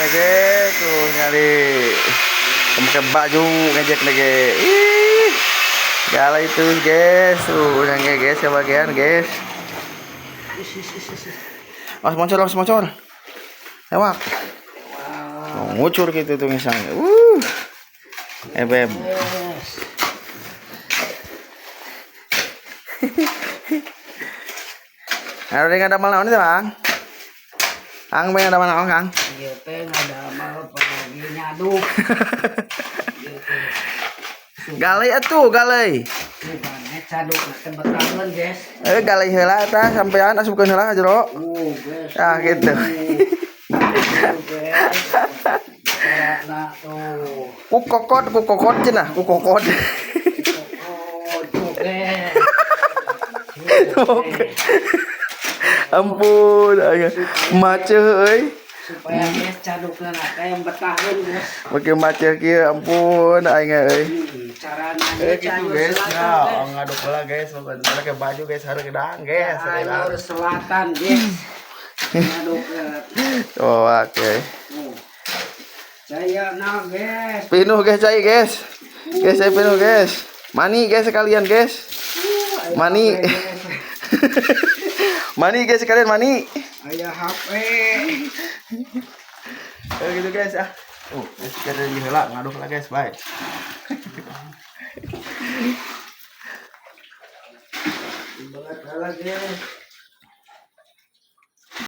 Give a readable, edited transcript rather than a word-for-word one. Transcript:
guys, tuh nyari pakai baju ngejek lagi. Ih, galak itu guys, tuh yang guys ke bagian guys. Moncor, moncor. Lewat. Ngucur gitu tuh ngisang. Beb. Ada yang ada malam ini bang? Ang pengen ada malam kang? Iya pengen ada malam pagi nyaduk. Galai atuh galai. Bukan caduk tembetangan guys. Galai heula eta sampean asupkeun heula ka jero. Guys. Ah gitu. Nah tuh. Kukokot cenah, kukokot. Ampun, macet euy. Supaya guys cadukna yang bertahan guys. Make macet kieu ampun aing euy. Caranya Gitu guys. Nah, ngaduk heula guys, pakai baju guys, hareudeung guys. Jalur selatan guys. Ngaduk. Oh, oke. Saya nah guys. Pinuh guys cai guys. Guys saya pinuh guys. Mani guys sekalian guys. Mani. Mani guys sekalian mani. Aya HP. Gitu guys ah. Guys kita di heula ngaduk lah guys, bye. Banget guys.